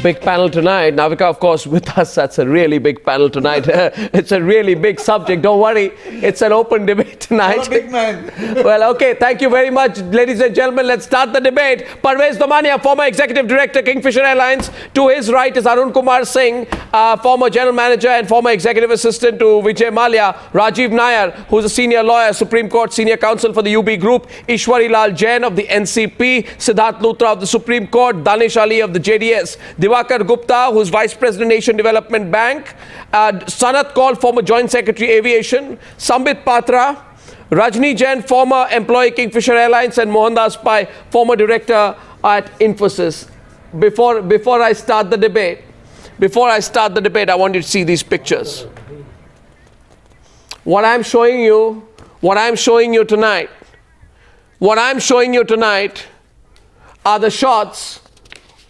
Big panel tonight. Navika, of course, with us. That's a really big panel tonight. It's a really big subject. Don't worry. It's an open debate tonight. I'm a big man. Well, okay. Thank you very much, ladies and gentlemen. Let's start the debate. Parvez Damania, former Executive Director, Kingfisher Airlines. To his right is Arun Kumar Singh, former General Manager and former Executive Assistant to Vijay Mallya. Rajiv Nayar, who's a Senior Lawyer, Supreme Court Senior Counsel for the UB Group. Ishwarlal Jain of the NCP. Siddharth Luthra of the Supreme Court. Danish Ali of the JDS. Diwakar Gupta, who's Vice President, Asian Development Bank. Sanat Kaul, former Joint Secretary, Aviation. Sambit Patra. Rajni Jain, former employee, Kingfisher Airlines. And Mohandas Pai, former Director at Infosys. Before I start the debate, I want you to see these pictures. What I'm showing you tonight are the shots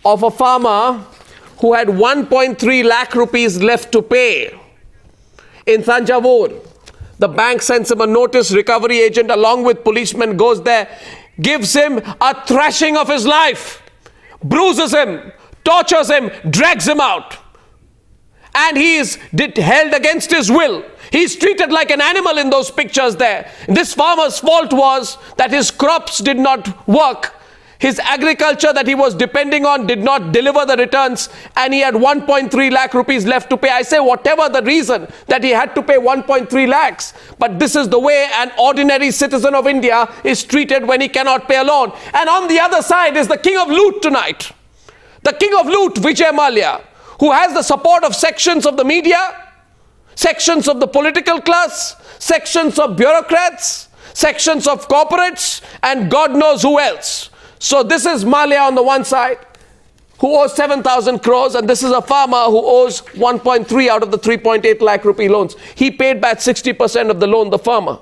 of a farmer who had 1.3 lakh rupees left to pay in Thanjavur. The bank sends him a notice. Recovery agent along with policemen goes there, gives him a thrashing of his life, bruises him, tortures him, drags him out. And he is held against his will. He's treated like an animal in those pictures there. This farmer's fault was that his crops did not work. His agriculture that he was depending on did not deliver the returns, and he had 1.3 lakh rupees left to pay. I say whatever the reason that he had to pay 1.3 lakhs, but this is the way an ordinary citizen of India is treated when he cannot pay a loan. And on the other side is the king of loot tonight. The king of loot, Vijay Mallya, who has the support of sections of the media, sections of the political class, sections of bureaucrats, sections of corporates, and God knows who else. So this is Mallya on the one side, who owes 7,000 crores, and this is a farmer who owes 1.3 out of the 3.8 lakh rupee loans. He paid back 60% of the loan, the farmer.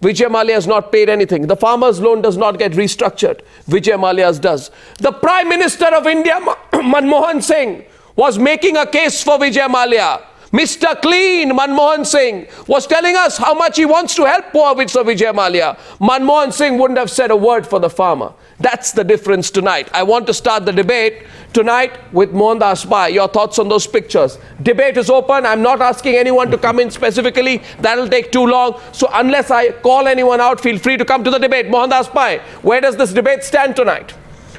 Vijay Mallya has not paid anything. The farmer's loan does not get restructured. Vijay Mallya's does. The Prime Minister of India, Manmohan Singh, was making a case for Vijay Mallya. Mr. Clean, Manmohan Singh, was telling us how much he wants to help poor Mr. Vijay Mallya. Manmohan Singh wouldn't have said a word for the farmer. That's the difference tonight. I want to start the debate tonight with Mohandas Pai. Your thoughts on those pictures. Debate is open. I'm not asking anyone to come in specifically. That'll take too long. So unless I call anyone out, feel free to come to the debate. Mohandas Pai, where does this debate stand tonight?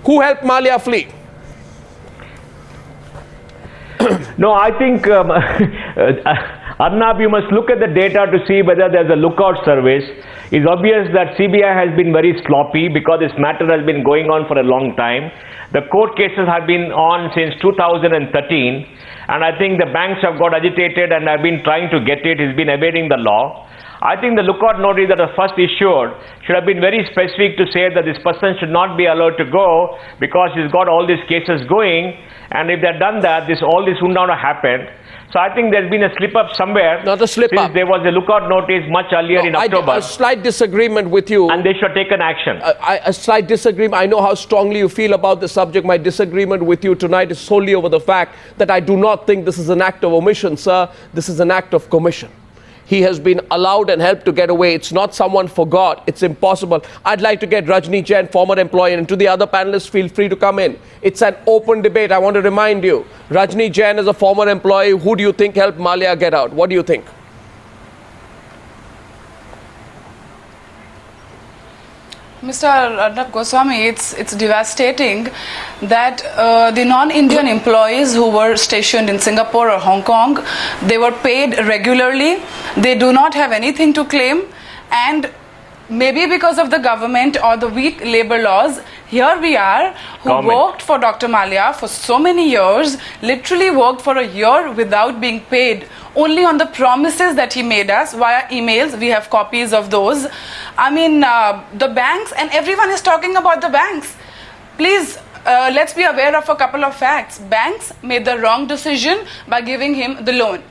Who helped Mallya flee? No, I think, Arnab, you must look at the data to see whether there's a lookout service. It's obvious that CBI has been very sloppy because this matter has been going on for a long time. The court cases have been on since 2013, and I think the banks have got agitated and have been trying to get it. It's been evading the law. I think the lookout notice that was first issued should have been very specific to say that this person should not be allowed to go because he's got all these cases going, and if they had done that, all this would not have happened. So I think there's been a slip-up somewhere. Not a slip-up. Since there was a lookout notice much earlier in October. A slight disagreement with you. And they should take an action. A slight disagreement. I know how strongly you feel about the subject. My disagreement with you tonight is solely over the fact that I do not think this is an act of omission, sir. This is an act of commission. He has been allowed and helped to get away. It's not someone forgot. It's impossible. I'd like to get Rajni Jain, former employee, and to the other panelists, feel free to come in. It's an open debate. I want to remind you, Rajni Jain is a former employee. Who do you think helped Mallya get out? What do you think? Mr. Arnab Goswami, it's devastating that the non-Indian employees who were stationed in Singapore or Hong Kong, they were paid regularly. They do not have anything to claim, and maybe because of the government or the weak labor laws, here we are who worked for Dr. Mallya for so many years, literally worked for a year without being paid, only on the promises that he made us via emails. We have copies of those. I mean, the banks, and everyone is talking about the banks. Please, let's be aware of a couple of facts. Banks made the wrong decision by giving him the loan.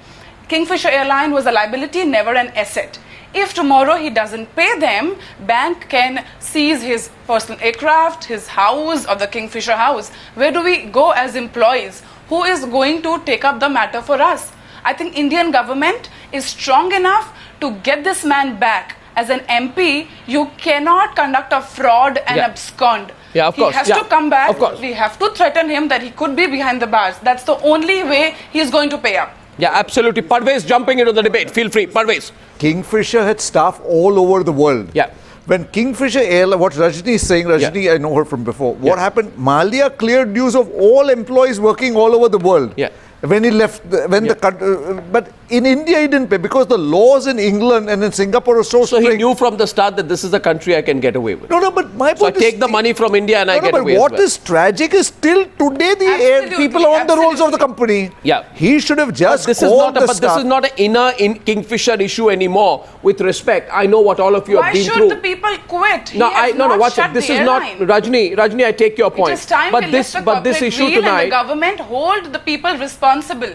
Kingfisher Airlines was a liability, never an asset. If tomorrow he doesn't pay them, bank can seize his personal aircraft, his house, or the Kingfisher house. Where do we go as employees? Who is going to take up the matter for us? I think Indian government is strong enough to get this man back. As an MP, you cannot conduct a fraud and abscond. Yeah, of course. He has Yeah, to come back. of course. We have to threaten him that he could be behind the bars. That's the only way he is going to pay up. Yeah, absolutely. Parvez jumping into the debate. Feel free. Parvez. Kingfisher had staff all over the world. Yeah. When Kingfisher Airlines, what Rajni is saying, Rajni, Yeah. I know her from before. What happened? Mallya cleared news of all employees working all over the world. Yeah. When he left, but in India he didn't pay because the laws in England and in Singapore are so So strict. he knew from the start that this is a country I can get away with. No, but my So I point is, take the money from India and I get but away what as well. is tragic is still today the Absolutely, people are on the rolls of the absolutely. company. Yeah. He should have just This is called not, the but staff. this is not an inner Kingfisher issue anymore. With respect, I know what all of you Why have been should through. the people quit? No, He has no, not watch shut it. This the is not airline. Rajni. I take your point. It is time but we this, lift the but this corporate issue wheel and tonight. the government hold the people responsible.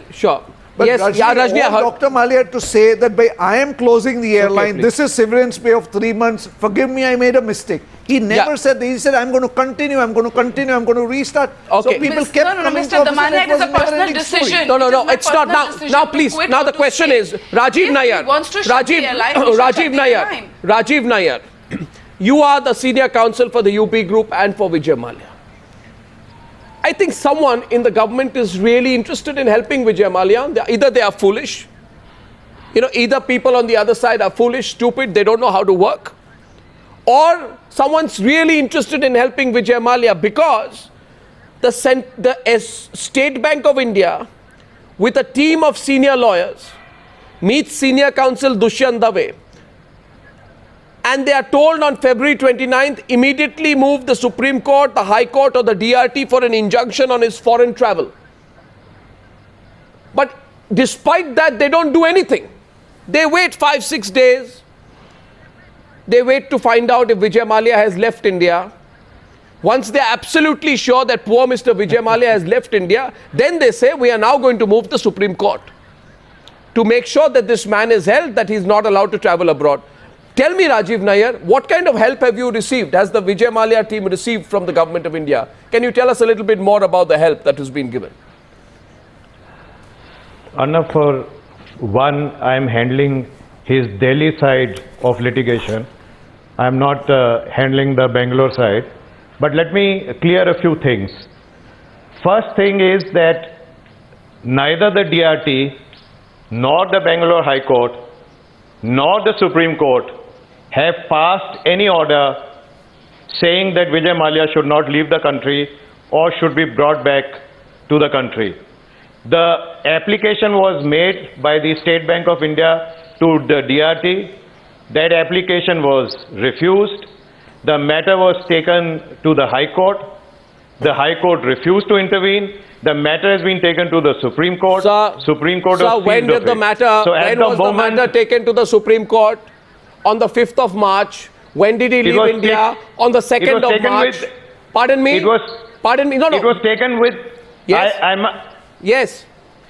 Sure. But Yes, Rajni, yeah, Rajni, I all heard. Dr. Mallya had to say that I am closing the airline. please. This is severance pay of 3 months. Forgive me, I made a mistake. He never Yeah. said that. He said, I'm going to continue, I'm going to restart. Okay. So people Miss- kept no, coming Mr. to office and Damania, it it is was a personal never-ending story. decision. No, It is my it's not personal now. decision Now, to please. quit Now or the to question stay. is, Rajiv If Nayar. he wants to shut the airline, he should Rajiv shut the Nayar. airline. Rajiv Nayar. You are the senior counsel for the UP group and for Vijay Mallya. I think someone in the government is really interested in helping Vijay Mallya. Either they are foolish. Either people on the other side are foolish, stupid, they don't know how to work. Or someone's really interested in helping Vijay Mallya because the State Bank of India, with a team of senior lawyers, meets Senior Counsel Dushyant Dave. And they are told on February 29th, immediately move the Supreme Court, the High Court or the DRT for an injunction on his foreign travel. But despite that, they don't do anything. They wait 5-6 days. They wait to find out if Vijay Mallya has left India. Once they're absolutely sure that poor Mr. Vijay Mallya has left India, then they say, we are now going to move the Supreme Court to make sure that this man is held, that he's not allowed to travel abroad. Tell me, Rajiv Nayar, what kind of help have you received? Has the Vijay Mallya team received from the government of India? Can you tell us a little bit more about the help that has been given? Arnab, for one, I am handling his Delhi side of litigation. I am not handling the Bangalore side. But let me clear a few things. First thing is that neither the DRT, nor the Bangalore High Court, nor the Supreme Court have passed any order saying that Vijay Mallya should not leave the country or should be brought back to the country. The application was made by the State Bank of India to the DRT. That application was refused. The matter was taken to the High Court. The High Court refused to intervene. The matter has been taken to the Supreme Court. Supreme Court So has when sealed did the it. matter, So at when the was moment, the matter taken to the Supreme Court? On the 5th of March. When did he leave was India? On the 2nd of taken March. with- Pardon me? Pardon me? No. It was taken with... Yes. Yes.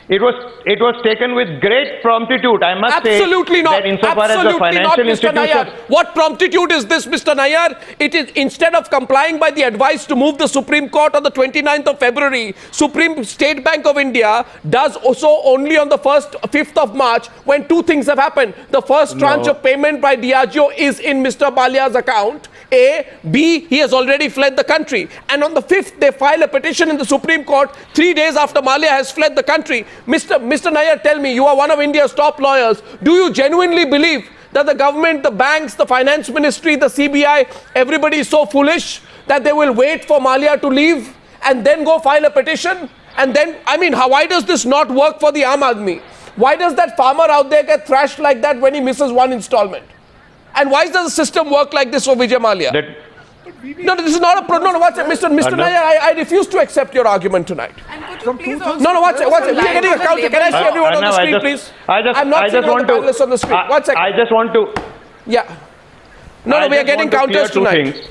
It was taken with great promptitude, I must Absolutely say. not. That insofar Absolutely as the financial not, Mr. Nayar. institution... What promptitude is this, Mr. Nayar? It is instead of complying by the advice to move the Supreme Court on the 29th of February, Supreme State Bank of India does also only on the 5th of March when two things have happened. The first tranche of payment by Diageo is in Mr. Mallya's account. A. B. He has already fled the country. And on the 5th, they file a petition in the Supreme Court 3 days after Mallya has fled the country. Mr. Nayar, tell me, you are one of India's top lawyers. Do you genuinely believe that the government, the banks, the finance ministry, the CBI, everybody is so foolish that they will wait for Mallya to leave and then go file a petition? And then, why does this not work for the Aam Aadmi? Why does that farmer out there get thrashed like that when he misses one installment? And why does the system work like this for Vijay Mallya? No, this is not a no. What's it, Mr. Nayar? I refuse to accept your argument tonight. And could you please also No, what's it? We are getting a counter. Can I see everyone on the Arnab, screen, please? I'm not I seeing just all want the to... panelists on the screen. One second. I just want to... Yeah. No, we are getting counters tonight. Things.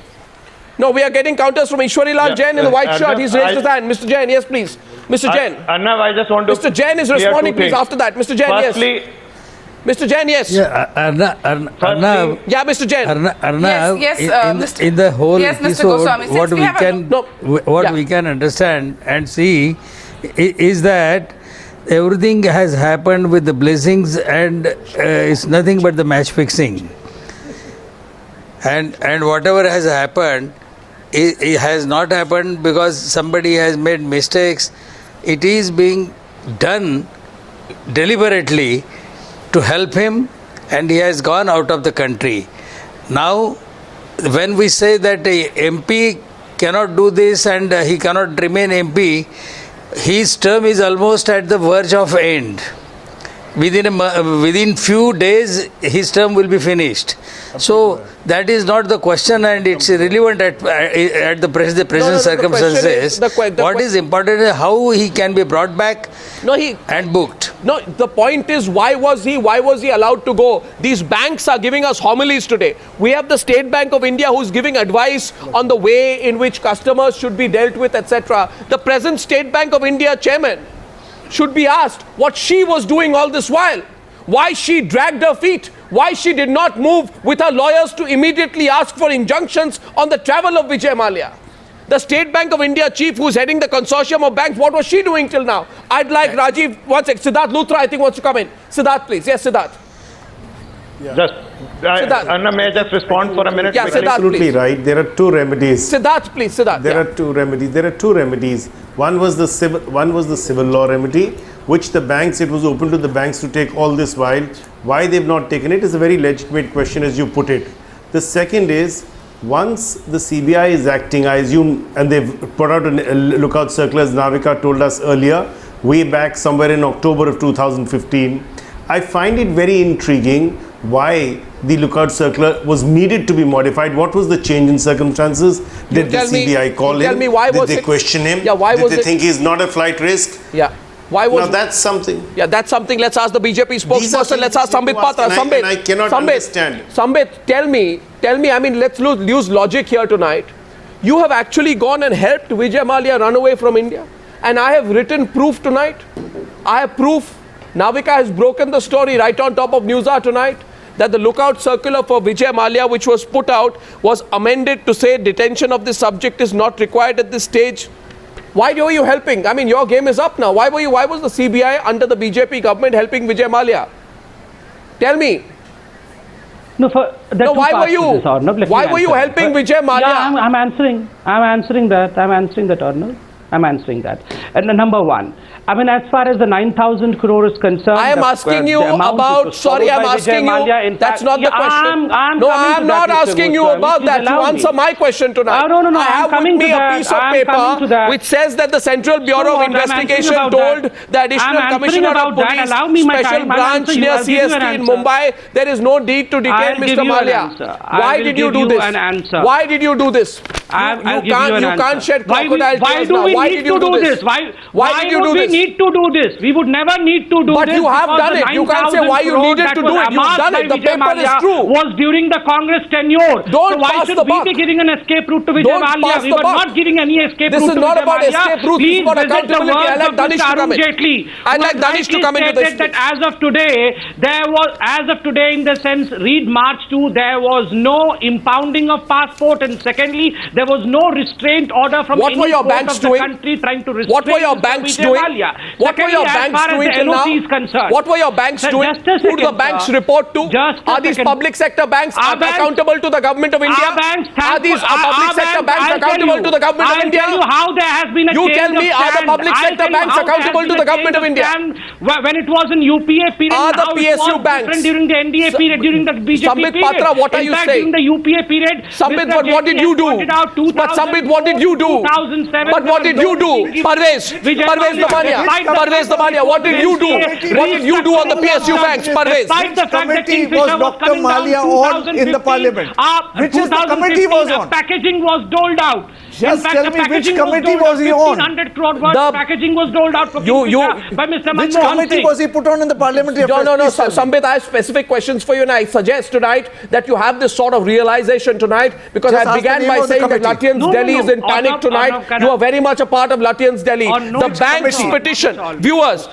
No, we are getting counters from Ishwarlal Jain in the white shirt. He's raised his hand. Mr. Jain, yes, please. Mr. Jain. Arnab, I just want to... Mr. Jain is clear responding, two please, things. after that. Mr. Jain, Firstly, yes. Mr. Jain, yes. Yeah, Arnab, Yeah, Mr. Jain. Arnab, Yes, in the whole yes, Mr. episode, Goswami, since we can understand and see is that everything has happened with the blessings and it's nothing but the match fixing. And whatever has happened, it has not happened because somebody has made mistakes. It is being done deliberately to help him, and he has gone out of the country. Now, when we say that a MP cannot do this and he cannot remain MP, his term is almost at the verge of end. Within few days, his term will be finished. So that is not the question, and it's irrelevant at the present circumstances. What is important is how he can be brought back and booked. No, the point is, why was he allowed to go? These banks are giving us homilies today. We have the State Bank of India who's giving advice on the way in which customers should be dealt with, etc. The present State Bank of India chairman should be asked what she was doing all this while. Why she dragged her feet. Why she did not move with her lawyers to immediately ask for injunctions on the travel of Vijay Mallya. The State Bank of India chief who's heading the consortium of banks, what was she doing till now? I'd like Rajiv, one sec, Siddharth Luthra I think wants to come in. Siddharth please. Yes, Siddharth. Just, Arnab, may I just respond for a minute? Yeah, Siddharth, absolutely please. right. There are two remedies. Siddharth, please. Siddharth. There are two remedies. One was the civil law remedy, which the banks, it was open to the banks to take all this while. Why they've not taken it is a very legitimate question, as you put it. The second is, once the CBI is acting, I assume, and they've put out a lookout circular, as Navika told us earlier, way back somewhere in October of 2015. I find it very intriguing why the lookout circular was needed to be modified. What was the change in circumstances? Did the CBI call him? Tell me why Did they question him? Yeah, why Did was they it? think he's not a flight risk? Yeah. Why was Now that's something. Yeah, that's something. Let's ask the BJP spokesperson. Let's ask Sambit Patra. And I cannot understand. Sambit, tell me, I mean, let's use logic here tonight. You have actually gone and helped Vijay Mallya run away from India. And I have written proof tonight. I have proof. Navika has broken the story right on top of Newshour tonight, that the lookout circular for Vijay Mallya, which was put out, was amended to say detention of this subject is not required at this stage. Why were you helping? I mean, your game is up now. Why was the CBI under the BJP government helping Vijay Mallya? Tell me. No, why were you? Why were you helping Vijay Mallya? Yeah, I'm answering that, Arnab. I'm answering that. And number one, I mean, as far as the 9,000 crore is concerned, I am asking you about, sorry, I'm asking you, that's not the question. No, I'm not asking you about that. You answer my question tonight. No, I have with me a piece of paper which says that the Central Bureau of Investigation told the Additional Commissioner of Police, Special Branch near CST in Mumbai, there is no need to detain Mr. Mallya. Why did you do this? Why did you do this? You can't shed crocodile tears now. Why did you do this? Why did you do this? Need to do this. We would never need to do but this. But you have done it. You can't say why you needed to do it. You've done it. The paper is true. Was during the Congress tenure. Don't so why pass should the we buck. be giving an escape route to Vijay Mallya? We were not giving any escape route to Vijay Mallya. This is not about escape route. This is about accountability. I'd like Danish to come in. I'd like Danish to come into this. That as of today, in the sense, read March 2, there was no impounding of passport, and secondly, there was no restraint order from any court of the country trying to restrain. What were your banks doing? What were your banks doing till now? What were your banks doing? Who do the banks report to? Are these public sector banks accountable to the government of India? Are these public sector banks accountable to the government of India? I'll tell you how there has been a change of stand. You tell me, are the public sector banks accountable to the government of India? When it was in UPA period, are the PSU banks during the NDA period, during the BJP Sambit period? Patra, what are you saying? During the UPA period, Sambit, but what did you do? But Sambit, what did you do? But what did you do? Parvez Damania, what did you do? What did you do on the PSU banks, Parvez? Which committee was Dr. Mallya on in the parliament? Which is the committee was on? Packaging was doled out. Just tell me which committee was he on? 1,500 crore worth packaging was doled out for by Mr. Which committee was he put on in the parliamentary affairs? No, Sambit, I have specific questions for you, and I suggest tonight that you have this sort of realization tonight, because just I began by saying that Lutyens Delhi is in panic tonight. You are very much a part of Lutyens Delhi. The bank's petition. Viewers,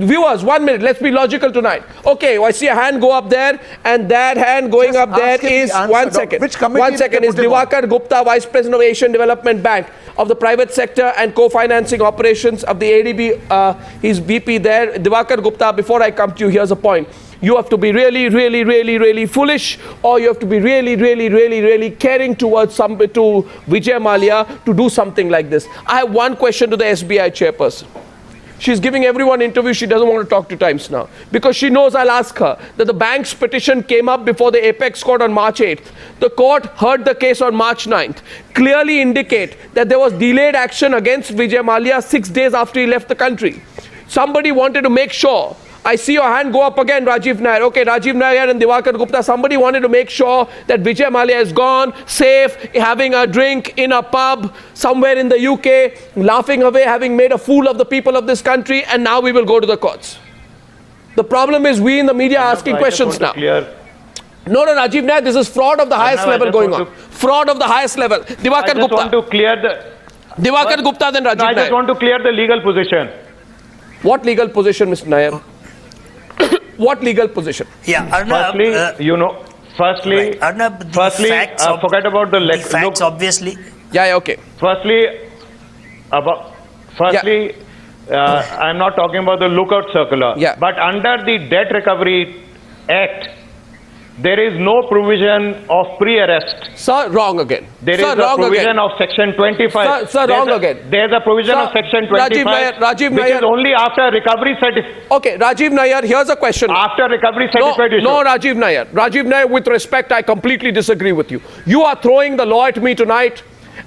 viewers, 1 minute, let's be logical tonight. Okay, I see a hand go up there, and that hand going up there is, 1 second. Which committee? 1 second, is Diwakar Gupta, Vice President of Asian Development Bank of the private sector and co-financing operations of the ADB. He's VP there. Diwakar Gupta, before I come to you, here's a point. you have to be really foolish, or you have to be really caring towards to Vijay Mallya to do something like this. I have one question to the SBI chairperson. She's giving everyone interviews. She doesn't want to talk to Times Now because she knows I'll ask her that the bank's petition came up before the Apex Court on March 8th. The court heard the case on March 9th. Clearly indicate that there was delayed action against Vijay Mallya 6 days after he left the country. Somebody wanted to make sure. I see your hand go up again, Rajiv Nayar. Okay, Rajiv Nayar and Diwakar Gupta. Somebody wanted to make sure that Vijay Mallya is gone, safe, having a drink in a pub somewhere in the UK, laughing away, having made a fool of the people of this country, and now we will go to the courts. The problem is we in the media are asking questions now. No, Rajiv Nayar, this is fraud of the highest level going on. Fraud of the highest level. Diwakar Gupta. I just want to clear the... Diwakar Gupta, then Rajiv Nayar. I just want to clear the legal position. What legal position, Mr. Nayar? What legal position? Yeah, Arnab, firstly, Arnab, forget about the facts, obviously. Yeah, okay. Firstly, I'm not talking about the lookout circular. Yeah. But under the Debt Recovery Act, there is no provision of pre-arrest. Sir, wrong again. There is a provision of Section 25. Sir, wrong again. There is a provision of Section 25, Rajiv which Nayar, is only after recovery certificate. Okay, Rajiv Nayar, here's a question. After recovery certificate issue. No, Rajiv Nayar. Rajiv Nayar, with respect, I completely disagree with you. You are throwing the law at me tonight.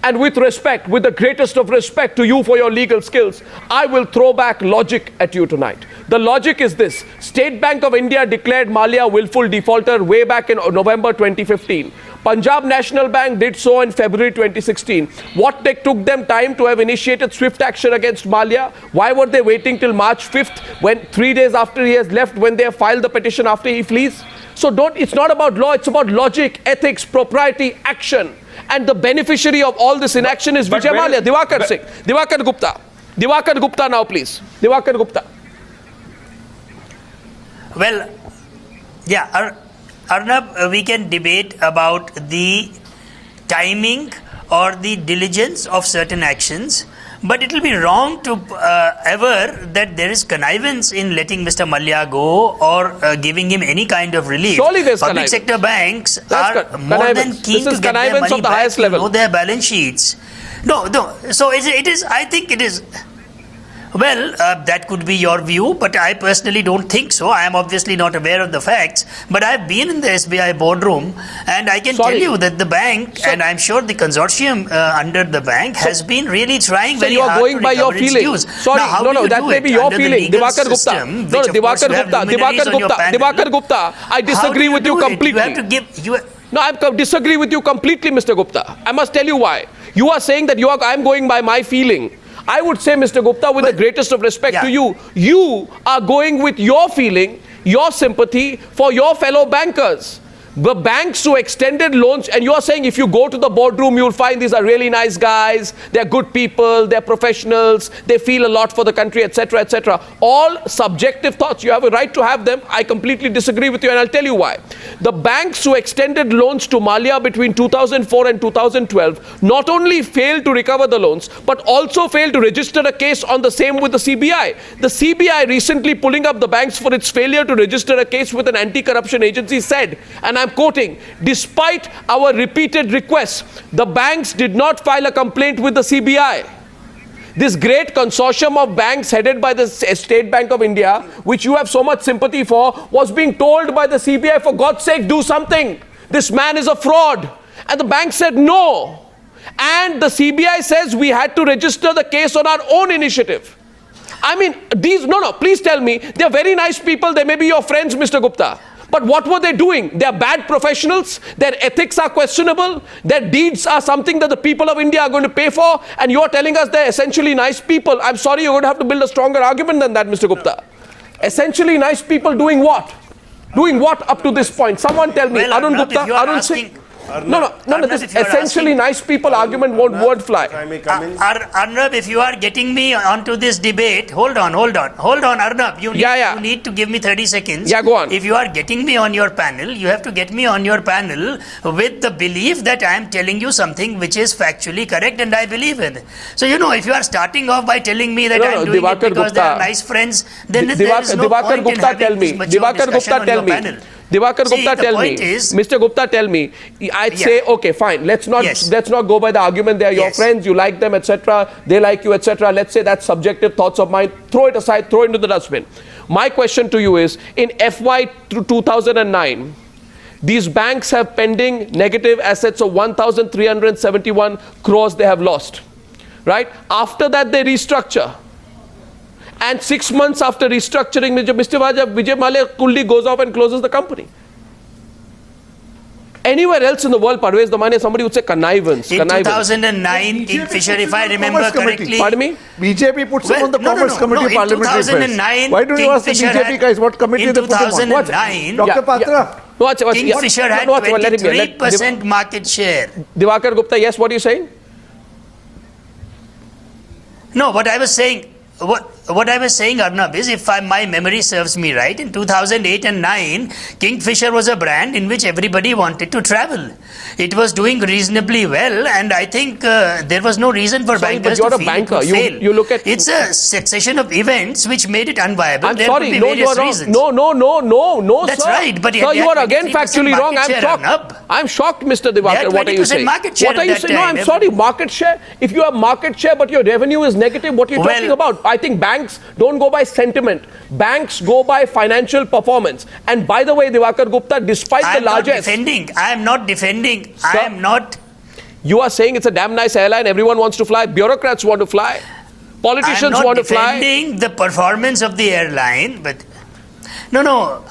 And with respect, with the greatest of respect to you for your legal skills, I will throw back logic at you tonight. The logic is this. State Bank of India declared Mallya willful defaulter way back in November 2015. Punjab National Bank did so in February 2016. What took them time to have initiated swift action against Mallya? Why were they waiting till March 5th, when 3 days after he has left, when they have filed the petition after he flees? So it's not about law, it's about logic, ethics, propriety, action. And the beneficiary of all this inaction is Vijay Mallya. Diwakar Singh. Diwakar Gupta. Diwakar Gupta now, please. Diwakar Gupta. Well, yeah, Arnab, we can debate about the timing or the diligence of certain actions, but it will be wrong to ever that there is connivance in letting Mr. Mallya go or giving him any kind of relief. Surely there's Public connivance. Sector banks are more than keen to get their money back, to know their balance sheets. No. So it is. I think it is. Well, that could be your view, but I personally don't think so. I am obviously not aware of the facts, but I've been in the SBI boardroom, and I can tell you that the bank, and I'm sure the consortium under the bank, has been really trying very hard to recover its dues. So you are going by your feeling. Sorry, that may be your feeling. Diwakar Gupta. No, Diwakar Gupta. I disagree with you completely. I disagree with you completely, Mr. Gupta. I must tell you why. You are saying that I'm going by my feeling. I would say, Mr. Gupta, with the greatest of respect to you, you are going with your feeling, your sympathy for your fellow bankers. The banks who extended loans, and you are saying if you go to the boardroom, you'll find these are really nice guys, they're good people, they're professionals, they feel a lot for the country, etc., etc. All subjective thoughts. You have a right to have them. I completely disagree with you, and I'll tell you why. The banks who extended loans to Mallya between 2004 and 2012 not only failed to recover the loans, but also failed to register a case on the same with the CBI. The CBI recently pulling up the banks for its failure to register a case with an anti-corruption agency said, and I'm quoting, despite our repeated requests, the banks did not file a complaint with the CBI. This great consortium of banks headed by the State Bank of India, which you have so much sympathy for, was being told by the CBI, for God's sake, do something. This man is a fraud. And the bank said no. And the CBI says we had to register the case on our own initiative. I mean, please tell me, they're very nice people, they may be your friends, Mr. Gupta. But what were they doing? They are bad professionals. Their ethics are questionable. Their deeds are something that the people of India are going to pay for. And you are telling us they're essentially nice people. I'm sorry, you're going to have to build a stronger argument than that, Mr. Gupta. Essentially nice people doing what? Doing what up to this point? Someone tell me. Well, Arun Gupta, Arun Singh. No. This essentially nice people argument won't fly. If I may come in. Arnab, if you are getting me onto this debate, hold on, Arnab. You need to give me 30 seconds. Yeah, go on. If you are getting me on your panel, you have to get me on your panel with the belief that I am telling you something which is factually correct and I believe in. So, if you are starting off by telling me that I am doing Diwakar it because Gupta, they are nice friends, then there is no Diwakar point in Gupta, having tell me. this mature discussion on your panel. Diwakar See, Gupta, the tell me. point is- Mr. Gupta, tell me. I'd say, okay, fine. Let's not go by the argument. They are your friends. You like them, etc. They like you, etc. Let's say that's subjective thoughts of mine. Throw it aside. Throw it into the dustbin. My question to you is: in FY 2009, these banks have pending negative assets of 1,371 crores. They have lost, right? After that, they restructure. And 6 months after restructuring, Mr. Vijay Mallya coolly goes off and closes the company. Anywhere else in the world, Parvez Damania, somebody would say connivance. In 2009, Kingfisher, if I remember correctly. Pardon me? BJP puts him on the Commerce Committee of Parliamentary Affairs. 2009, Why don't you ask the BJP guys what committee they put him on? In 2009, Dr. Patra? Kingfisher had 23% market share. Diwakar Gupta, yes, what are you saying? No, what I was saying, Arnab, is if my memory serves me right, in 2008 and 9, Kingfisher was a brand in which everybody wanted to travel. It was doing reasonably well, and I think there was no reason for bankers to feel it would fail. You look at it's a succession of events which made it unviable. I'm sorry, no, you are wrong. Reasons. No, That's sir. right, but sir, you are again factually wrong. I'm shocked. I'm shocked, Mr. Diwakar. What are you saying? What are you saying? No, I'm sorry. Market share. If you have market share, but your revenue is negative, what are you talking about? I think banks don't go by sentiment. Banks go by financial performance. And by the way, Diwakar Gupta, despite the largest... I am not defending. Sir, I am not... You are saying it's a damn nice airline. Everyone wants to fly. Bureaucrats want to fly. Politicians want to fly. I'm not defending the performance of the airline, but... No.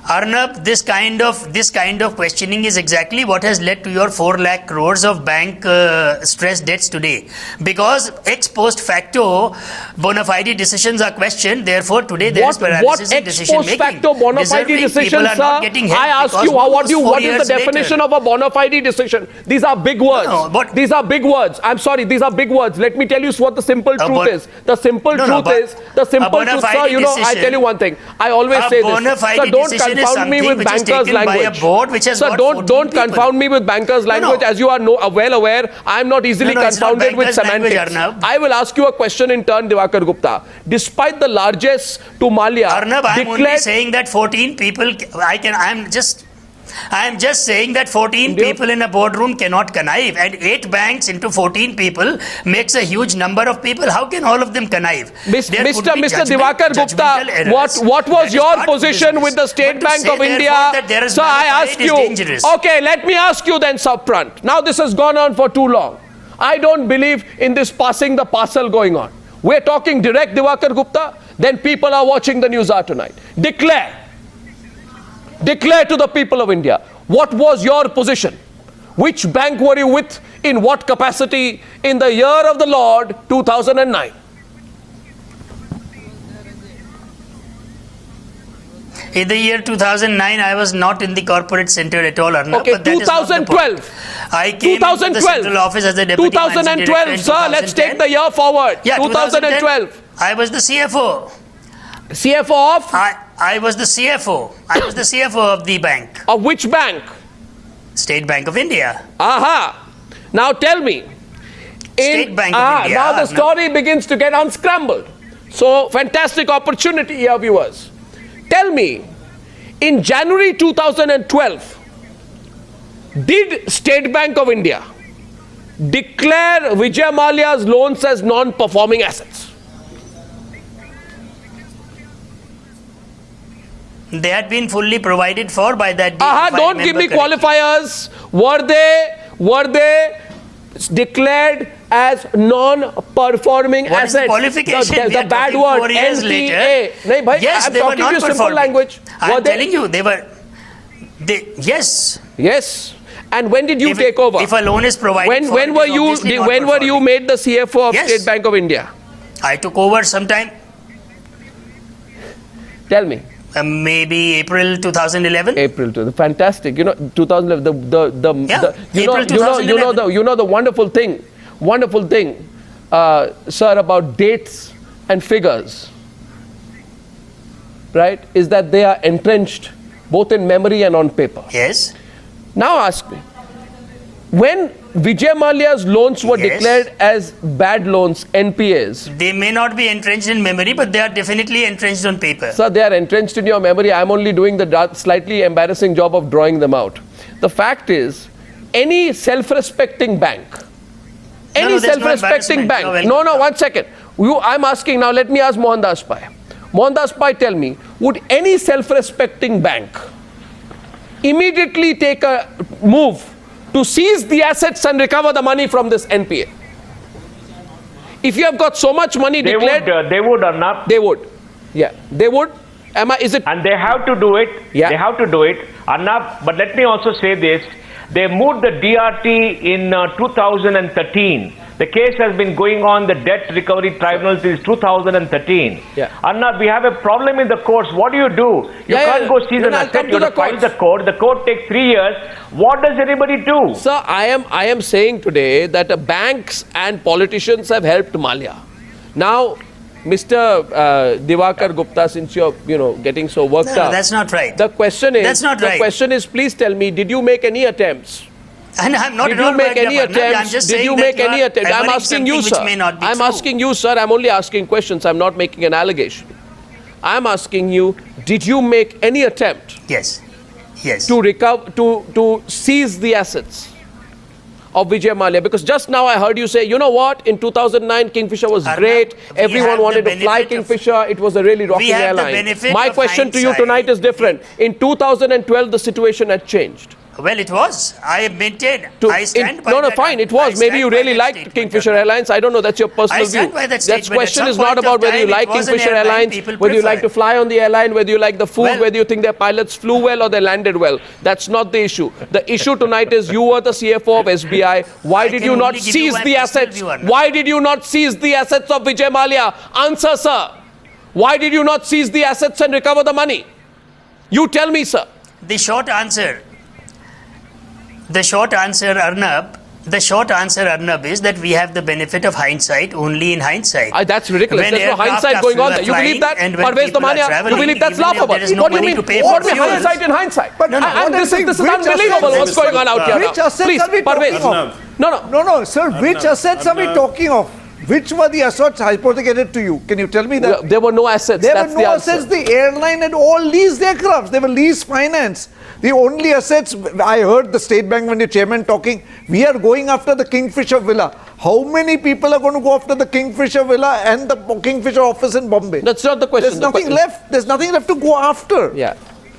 Arnab, this kind of questioning is exactly what has led to your 4 lakh crores of bank stress debts today. Because ex post facto bona fide decisions are questioned, therefore today there is paralysis in decision making. What ex post facto bona fide decisions, sir? I ask you, what is the definition of a bona fide decision? These are big words. These are big words. I'm sorry, these are big words. Let me tell you what the simple truth is. The simple truth is, sir, I tell you one thing. I always say this. Sir, don't confound me with bankers' language. Sir, don't confound me with bankers' language. As you are well aware, I am not easily confounded with semantics. I will ask you a question in turn, Diwakar Gupta. Despite the largesse to Mallya, Arnab, I am only saying that 14 people. I am just saying that 14 people in a boardroom cannot connive, and 8 banks into 14 people makes a huge number of people. How can all of them connive? Mr. Diwakar Gupta, what was your position with the State Bank of India? So I ask you, okay, let me ask you then upfront. Now this has gone on for too long. I don't believe in this passing the parcel going on. We're talking direct, Diwakar Gupta. Then people are watching the Newshour tonight. Declare to the people of India, what was your position? Which bank were you with? In what capacity? In the year of the Lord, 2009. In the year 2009, I was not in the corporate center at all, Arnab. Okay, 2012. I came to the central office as a deputy 2012, sir, let's take the year forward. Yeah, 2012. I was the CFO. CFO of? I was the CFO. I was the CFO of the bank. Of which bank? State Bank of India. Aha. Now tell me. State Bank of India. Now the story begins to get unscrambled. So, fantastic opportunity here, viewers. Tell me, in January 2012, did State Bank of India declare Vijay Mallya's loans as non-performing assets? They had been fully provided for by that day. Don't give me qualifiers. Were they declared as non-performing assets? What is the qualification? The bad word, NPA. Yes, I'm they were talking to you simple language. I'm telling you, they were. Yes. Yes. And when did you take over? If a loan is provided, when were you made the CFO of State Bank of India? I took over sometime. Tell me. maybe April 2011. April 2011. Fantastic. 2011. April 2011. You know the wonderful thing, sir, about dates and figures, right? Is that they are entrenched both in memory and on paper. Yes. Now ask me, when Vijay Mallya's loans were declared as bad loans, NPAs. They may not be entrenched in memory, but they are definitely entrenched on paper. Sir, they are entrenched in your memory. I'm only doing the slightly embarrassing job of drawing them out. The fact is, any self-respecting bank, one second. I'm asking now, let me ask Mohandas Pai. Mohandas Pai, tell me, would any self-respecting bank immediately take a move to seize the assets and recover the money from this NPA? If you have got so much money declared... They would, Arnab. They would. Yeah, they would. Is it? And they have to do it. Yeah. They have to do it, Arnab. But let me also say this. They moved the DRT in 2013. The case has been going on the debt recovery tribunal since 2013. Yeah. Arnab, we have a problem in the courts. What do? You can't go seize an asset. You have to file the court. The court takes 3 years. What does anybody do? Sir, I am saying today that banks and politicians have helped Mallya. Now, Mr. Diwakar Gupta, since you're getting so worked up. No, that's not right. The question is, that's not right. The question is, please tell me, did you make any attempts? And I'm not did you make any attempts? Did you make any attempts? I'm asking you, sir. I'm asking you, sir. I'm only asking questions. I'm not making an allegation. I'm asking you, did you make any attempt? Yes. Yes. To recover, to seize the assets of Vijay Mallya? Because just now I heard you say, you know what, in 2009 Kingfisher was great, everyone wanted to fly Kingfisher, it was a really rocking airline. My question to you tonight is different. In 2012 the situation had changed. Well, it was. I maintain. I stand by that. Fine, it was. Maybe you really liked Kingfisher Airlines. I don't know. That's your personal view. I stand by that statement. That question is not about whether you like Kingfisher Airlines, whether you like to fly on the airline, whether you like the food, whether you think their pilots flew well or they landed well. That's not the issue. The issue tonight is you were the CFO of SBI. Why did you not seize the assets? Why did you not seize the assets of Vijay Mallya? Answer, sir. Why did you not seize the assets and recover the money? You tell me, sir. The short answer, Arnab, is that we have the benefit of hindsight only in hindsight. That's ridiculous. There's no hindsight going on there. You believe that? Parvez Damania, you believe that's laughable? What do you mean? What do you mean hindsight in hindsight? But this is unbelievable what's going on out here now. Which assets are we talking of? No, sir. Which assets are we talking of? Which were the assets hypothecated to you? Can you tell me that? There were no assets. There were no assets. The airline had all leased aircrafts. They were lease finance. The only assets, I heard the State Bank when the chairman talking, we are going after the Kingfisher Villa. How many people are going to go after the Kingfisher Villa and the Kingfisher office in Bombay? That's not the question. There's nothing left. There's nothing left to go after. Yeah.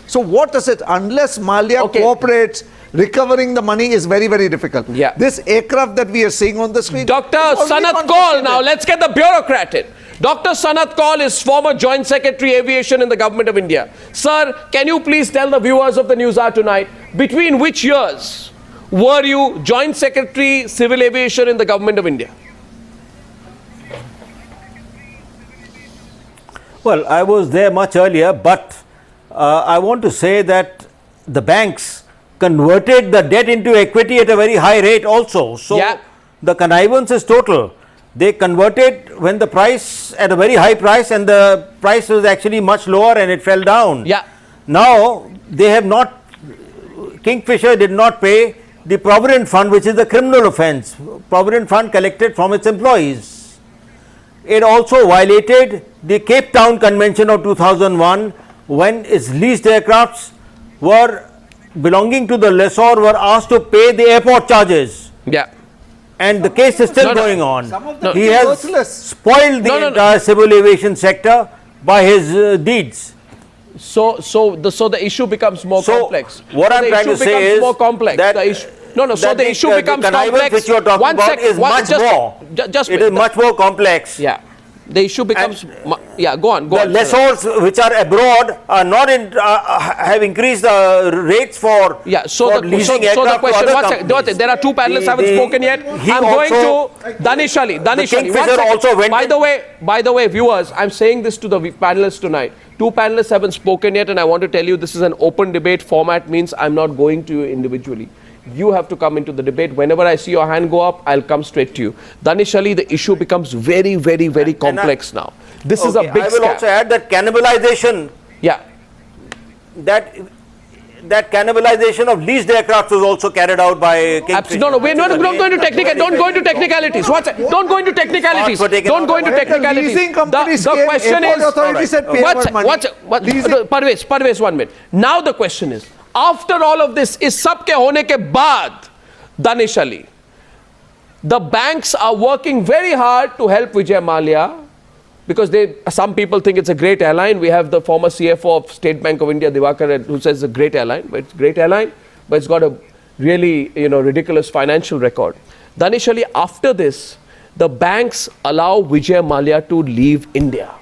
So what is it? Unless Mallya cooperates, recovering the money is very, very difficult. Yeah. This aircraft that we are seeing on the screen. Dr. Sanat Kaul, now let's get the bureaucrat in. Dr. Sanat Kaul is former Joint Secretary Aviation in the Government of India. Sir, can you please tell the viewers of the Newshour tonight, between which years were you Joint Secretary Civil Aviation in the Government of India? Well, I was there much earlier, but I want to say that the banks converted the debt into equity at a very high rate also. So the connivance is total. They converted when the price at a very high price and the price was actually much lower and it fell down. Yeah. Now they have not, Kingfisher did not pay the Provident Fund, which is the criminal offence. Provident Fund collected from its employees. It also violated the Cape Town Convention of 2001 when its leased aircrafts were belonging to the lessor were asked to pay the airport charges. Yeah. And the case is still going on. He has spoiled the entire civil aviation sector by his deeds. So the issue becomes more complex. What I'm trying to say is more complex. That so the issue becomes complex. Which you are talking about is much more. It is much more complex. Yeah. The issue becomes Yeah, go on. The lessors which are abroad are not have increased the rates for leasing aircraft to other companies. There are two panelists haven't spoken yet. I'm going to Danish Ali. Kingfisher also went. By the way, viewers, I'm saying this to the panelists tonight. Two panelists haven't spoken yet, and I want to tell you this is an open debate format. Means I'm not going to you individually. You have to come into the debate. Whenever I see your hand go up, I'll come straight to you. Danish Ali, the issue becomes very, very, very complex now. This is a big I will also add that cannibalization. Yeah. That cannibalization of leased aircraft was also carried out by Kingfisher. No, we're not going to technicalities. Don't go into technicalities. Don't go into technicalities. Don't go into technicalities. The question is, Parvez, 1 minute. Now the question is, after all of this, is sab ke hone ke baad, Danish Ali, the banks are working very hard to help Vijay Mallya, because some people think it's a great airline. We have the former CFO of State Bank of India, Diwakar, who says it's a great airline, but it's a great airline, but it's got a really, ridiculous financial record. Danish Ali, after this, the banks allow Vijay Mallya to leave India.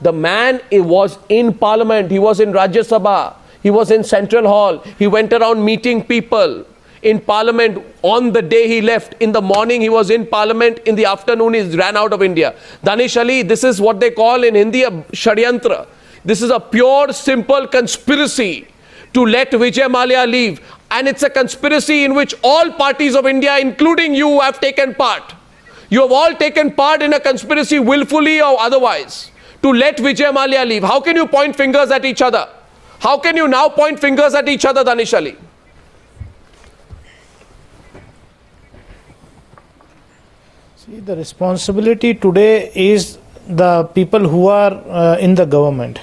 The man was in Parliament, he was in Rajya Sabha, he was in Central Hall, he went around meeting people in Parliament on the day he left. In the morning he was in Parliament, in the afternoon he ran out of India. Danish Ali, this is what they call in Hindi a shadyantra. This is a pure, simple conspiracy to let Vijay Mallya leave. And it's a conspiracy in which all parties of India, including you, have taken part. You have all taken part in a conspiracy willfully or otherwise to let Vijay Mallya leave. How can you point fingers at each other? How can you now point fingers at each other, Danish Ali? See, the responsibility today is the people who are in the government.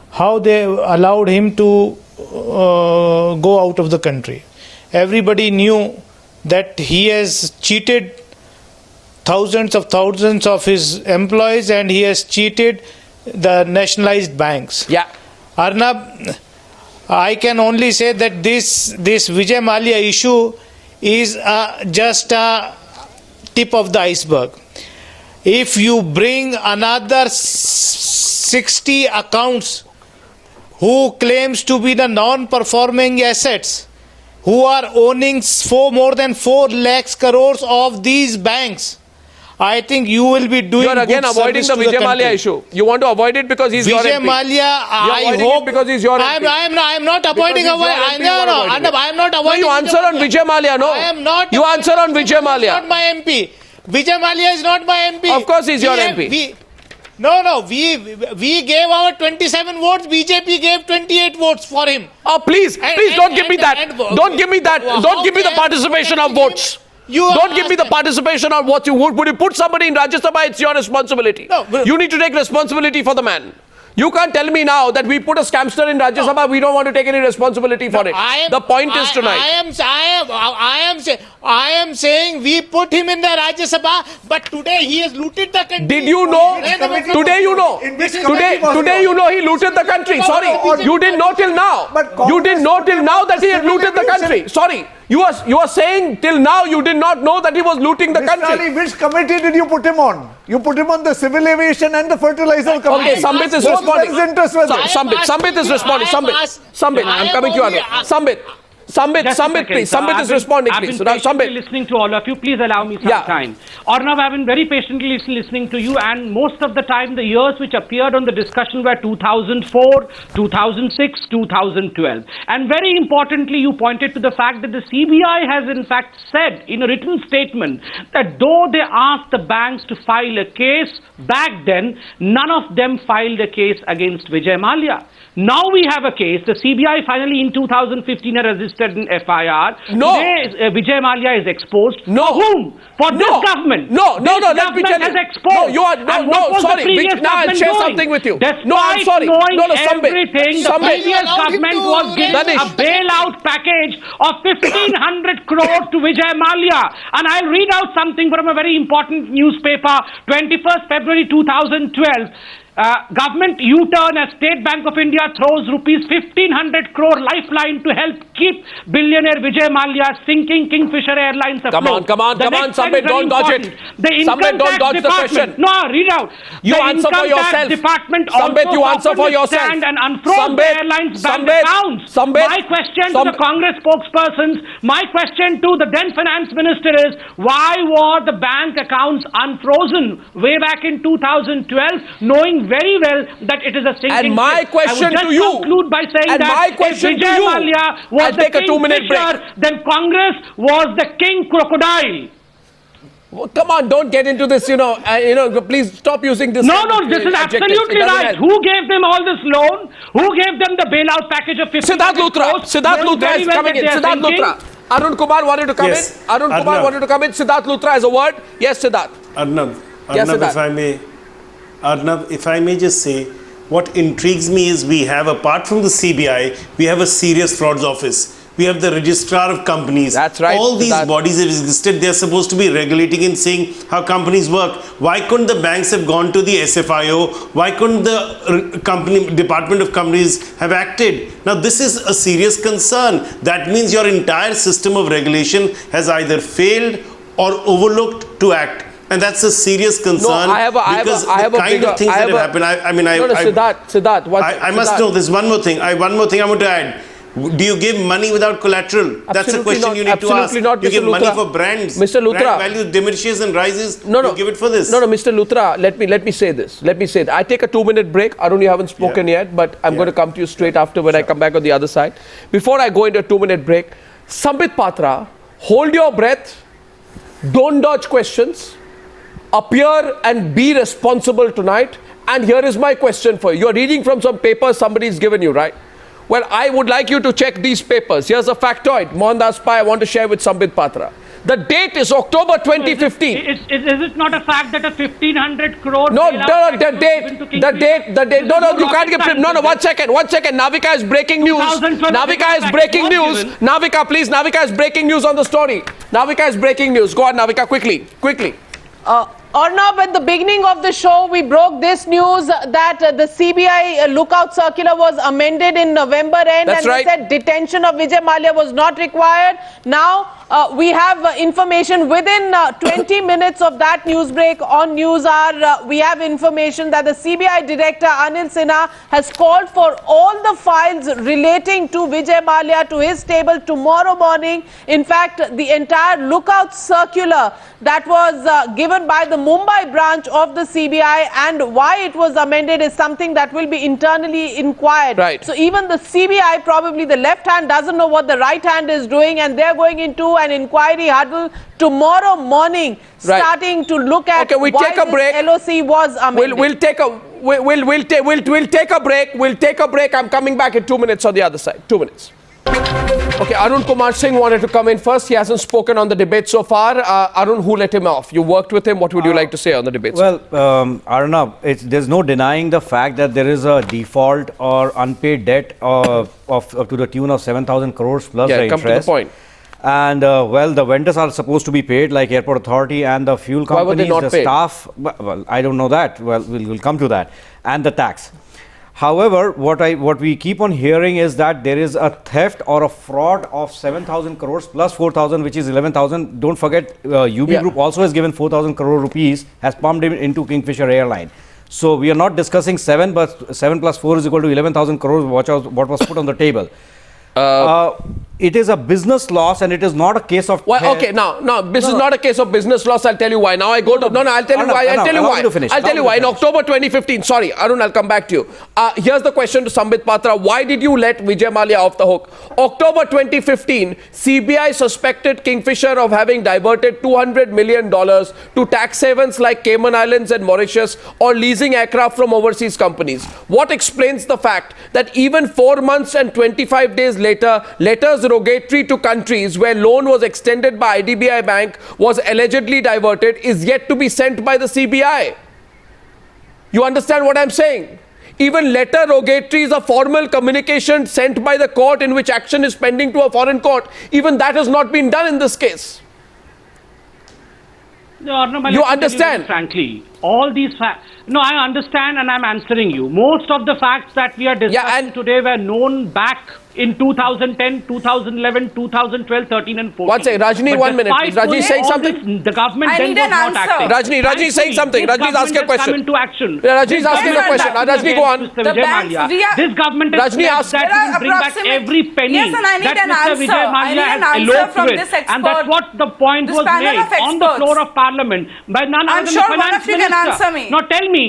How they allowed him to go out of the country. Everybody knew that he has cheated thousands of his employees, and he has cheated the nationalized banks. Yeah. Arnab, I can only say that this Vijay Mallya issue is just a tip of the iceberg. If you bring another 60 accounts who claims to be the non-performing assets, who are owning more than 4 lakhs crores of these banks, I think you will be doing. You are again avoiding the Vijay Mallya issue. You want to avoid it because he's your MP. Vijay Mallya, I hope because he's your MP. I am not avoiding. No, I am not avoiding. No, you answer on Vijay Mallya. No, I am not. You answer on Vijay Mallya. Not my MP. Vijay Mallya is not my MP. Of course, he's your MP. No. We gave our 27 votes. BJP gave 28 votes for him. Oh, please, don't give me that. Don't give me that. Don't give me the participation of votes. Don't give me the participation on what you would. Would you put somebody in Rajya Sabha? It's your responsibility. No, you need to take responsibility for the man. You can't tell me now that we put a scamster in Rajya Sabha. We don't want to take any responsibility for it. The point is tonight. I am saying we put him in the Rajya Sabha, but today he has looted the country. Did you know? Today you know. Today you know he looted the country. Sorry, you didn't know till now. You didn't know till now that he had looted the country. Sorry. You are saying till now you did not know that he was looting the country. Ali, which committee did you put him on? You put him on the Civil Aviation and the Fertilizer Committee. Okay, Sambit is responding. Sambit is responding. Sambit, I'm coming to you. Sambit, please. Sambit is responding, please. I've been patiently listening to all of you. Please allow me some time. Arnab, I've been very patiently listening to you, and most of the time the years which appeared on the discussion were 2004, 2006, 2012. And very importantly, you pointed to the fact that the CBI has in fact said in a written statement that though they asked the banks to file a case back then, none of them filed a case against Vijay Mallya. Now we have a case. The CBI finally in 2015 has registered an FIR. No. Today, Vijay Mallya is exposed. No. For whom? For this government. No, let me tell you. Has exposed. No, sorry. Now I'll share something with you. No, I'm sorry. Everything, the previous government was giving a bailout package of 1,500 crores to Vijay Mallya. And I'll read out something from a very important newspaper, 21st February 2012. government U-turn as State Bank of India throws rupees 1,500 crore lifeline to help keep billionaire Vijay Mallya sinking Kingfisher Airlines afloat. Come on, Sambit, don't dodge it. The income Sambit, don't dodge the question. No, read out. You the answer for yourself. Department Sambit, you answer for yourself. And unfroze the airlines bank accounts. My question to the Congress spokespersons, my question to the then finance minister is, why were the bank accounts unfrozen way back in 2012, knowing very well that it is a sinking And my ship? question I would to you, just conclude by saying and that my question if to Vijay you, Mallya was I'll the take a 2-minute break. Kingfisher, then Congress was the king crocodile. Well, come on, don't get into this, please stop using this. No, this is absolutely right. Who gave them all this loan? Who gave them the bailout package of 50 Siddharth Luthra. Siddharth Luthra is coming in. Siddharth Luthra. Arun Kumar wanted to come in. Arun Kumar wanted to come in. Siddharth Luthra has a word. Yes, Siddharth. Arnab, Yes, Siddharth. if I may just say, what intrigues me is we have, apart from the CBI, we have a serious frauds office. We have the registrar of companies. That's right. All these bodies have existed. They're supposed to be regulating and saying how companies work. Why couldn't the banks have gone to the SFIO? Why couldn't the Department of Companies have acted? Now, this is a serious concern. That means your entire system of regulation has either failed or overlooked to act. And that's a serious concern. No, I have the kind of things that have happened. Siddharth. I must know. There's one more thing. One more thing I want to add. Do you give money without collateral? That's a question you need to ask. Not, you Mr. give Luthra. money for brands. Mr. Luthra. Brand value diminishes and rises. You give it for this. No, Mr. Luthra, let me say this. I take a 2-minute break. Arun, you haven't spoken yet, but I'm going to come to you straight after when I come back on the other side. Before I go into a 2-minute break, Sambit Patra, hold your breath. Don't dodge questions. Appear and be responsible tonight. And here is my question for you. You're reading from some papers somebody's given you, right? Well, I would like you to check these papers. Here's a factoid. Mohandas Pai, I want to share with Sambit Patra. The date is October 2015. Is it not a fact that a 1,500 crore... No, the date. No, you can't give... No, 1 second. Navika is breaking news. Navika is breaking news. Navika, please. Navika is breaking news on the story. Navika is breaking news. Go on, Navika, quickly. Arnab, at the beginning of the show, we broke this news that the CBI lookout circular was amended in November end. That's right. They said detention of Vijay Mallya was not required. Now, we have information within 20 minutes of that news break on Newshour. We have information that the CBI director Anil Sinha has called for all the files relating to Vijay Mallya to his table tomorrow morning. In fact, the entire lookout circular that was given by the Mumbai branch of the CBI and why it was amended is something that will be internally inquired. Right. So even the CBI, probably the left hand doesn't know what the right hand is doing, and they're going into an inquiry huddle tomorrow morning, starting to look at why this LOC was amended. We'll take a break. We'll take a break. I'm coming back in 2 minutes on the other side. 2 minutes. Okay, Arun Kumar Singh wanted to come in first. He hasn't spoken on the debate so far. Arun, who let him off? You worked with him. What would you like to say on the debate? Well, Arnab, there's no denying the fact that there is a default or unpaid debt of to the tune of 7,000 crores plus the interest. Come to the point. And the vendors are supposed to be paid, like Airport Authority and the fuel companies. Why were they not paid? Staff. Well, I don't know that. Well, we'll come to that. And the tax. However, what we keep on hearing is that there is a theft or a fraud of 7,000 crores plus 4,000, which is 11,000. Don't forget, UB Group also has given 4,000 crore rupees, has pumped into Kingfisher Airlines. So we are not discussing 7, but 7 plus 4 is equal to 11,000 crores, what was put on the table. It is a business loss and it is not a case of... Okay, now, this is not a case of business loss. I'll tell you why. Now I go to... I'll tell you why. I'll tell you why. In October 2015, sorry, Arun, I'll come back to you. Here's the question to Sambit Patra. Why did you let Vijay Mallya off the hook? October 2015, CBI suspected Kingfisher of having diverted $200 million to tax havens like Cayman Islands and Mauritius or leasing aircraft from overseas companies. What explains the fact that even 4 months and 25 days later, letters derogatory to countries where loan was extended by IDBI Bank was allegedly diverted is yet to be sent by the CBI. You understand what I'm saying? Even letter rogatory is a formal communication sent by the court in which action is pending to a foreign court. Even that has not been done in this case. No, you understand? Frankly, all these facts. No, I understand and I'm answering you. Most of the facts that we are discussing today were known back in 2010, 2011, 2012, 13 and 14. One second, Rajni, 1 minute. Rajni saying something? The government I then need was an not answer. acting. Rajni saying something. Rajni's asking a question. Come into action. Rajni's asking a question. Rajni, go on. Mr. Vijay Mallya. This government has Rajni said asked that we will bring back every penny Yes, and I need that an Mr. answer. Vijay I need Mallya an has answer eloped from with. this expert. And that's what the point This was panel made of on the experts. floor of Parliament by none I'm other than sure the one Finance of you can Minister. answer me. Now tell me,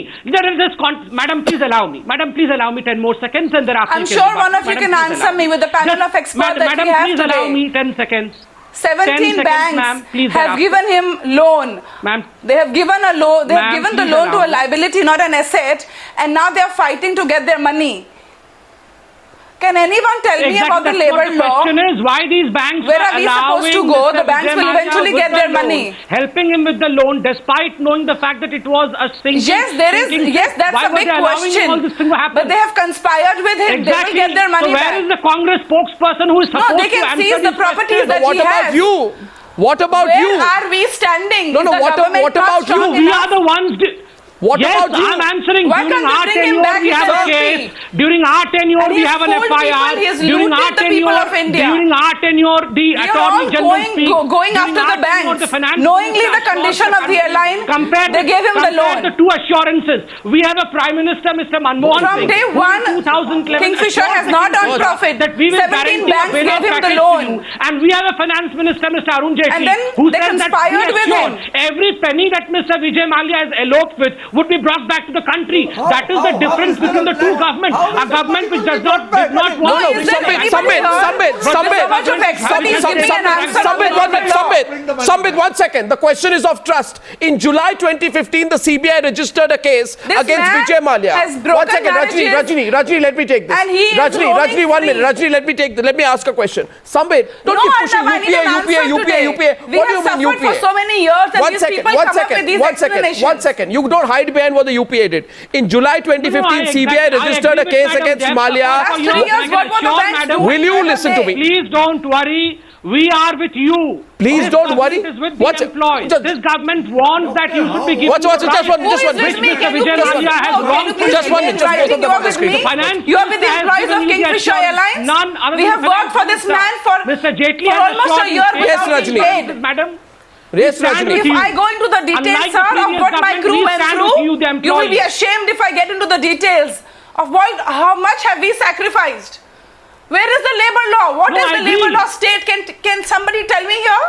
Madam, please allow me. Madam, please allow me 10 more seconds and thereafter I'm you sure can one of you Madam, can please answer allow me with the panel of experts that Madam, we have please today. allow me 10 seconds. 17 seconds, banks ma'am, please have thereafter. given him loan. Ma'am. They have given a loan. They have Ma'am, given the please loan to allow a me. liability, not an asset, and now they are fighting to get their money. Can anyone tell me about the labor law? The question is why these banks Where are we supposed to go? The banks will eventually get their money. Helping him with the loan despite knowing the fact that it was a sinking. Yes, there is. Yes, that's a big question. All this thing to happen? But they have conspired with him. Exactly. They will get their money so where back. is the Congress spokesperson who is supposed No, they to can answer seize the these properties questions? that What he about has. you? What about Where you? are we standing? No, Is the what government about not you? strong We enough? are the ones. What yes, about you? I'm answering. Why During can't they our bring him tenure, back we as have an a MP? case. During our tenure, And we he has have an fooled FIR. people. He has During looted our the people tenure, of India. during our tenure, the We are Attorney all General speaks. going During after our the tenure, banks. the finance Knowingly minister the condition assured of the airline, compared they gave him the loan. the two assurances. We have a Prime Minister, Mr. Manmohan From Singh, day who one, in 2011 Kingfisher assured has the not earned Kingfisher profit. that we will 17 guarantee a banks bailout gave him the package loan. to you. And we have a Finance Minister, Mr. Arun Jain, And then who they says that conspired with him. every penny that Mr. Vijay Mallya has eloped with would be brought back to the country. That is the difference between the two governments. A government which did not want No, Sambit, 1 second. The question is of trust. In July 2015, the CBI registered a case against Vijay Mallya. Has broken 1 second, Rajni, let me take this. And he is Rajni, 1 minute. free. Rajni, let me ask a question. Sambit, don't No, keep pushing Arnab, I need an answer today. UPA. We What do have you mean suffered UPA? for so many years and these people come up with these explanations. 1 second. You don't hide behind what the UPA did. In July 2015, CBI registered a case against Mallya. Last 3 years, what were the banks doing? Will you listen to me? Please don't worry. We are with you. Please This don't worry. government is with the employees. This government wants that you should be given Just one. Who is with me? Can you Vijay please- Mallya has No, can wronged you please Just one give me minute, just writing? both of them You are on the with screen. me? The finance You are with the minister has employees of given you the Kingfisher assurance. Airlines? None other We than have worked for this man for Mr. Jaitley has almost a assured year you. Yes, without being Rajni. paid. Madam. Yes, stand Rajni. with If you. I go into the details, Unlike the sir, of previous what my government, crew we went stand with you, the through, you will be employees. ashamed if I get into the details of how much have we sacrificed. Where is the labor law? What No, is I the labor agree. law state? Can somebody tell me here?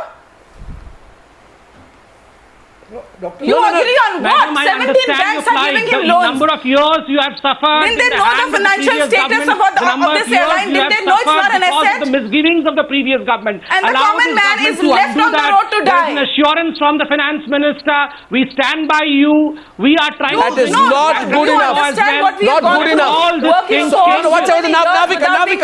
You agree on what? Madam, I 17 understand banks your are plight. giving him The loans. number of years you have suffered. Didn't they in the know the hands of financial previous status government, of the number this years airline? you Didn't have they know it's suffered not an because asset? of the misgivings of the previous government. And the Allow common this man government is to left undo on the that. road to There is die. an assurance from the finance minister. We stand by you. We are trying That to is not good enough. Understand what we Not have gone good through? enough. All this Working thing- so No, no, What's many years without being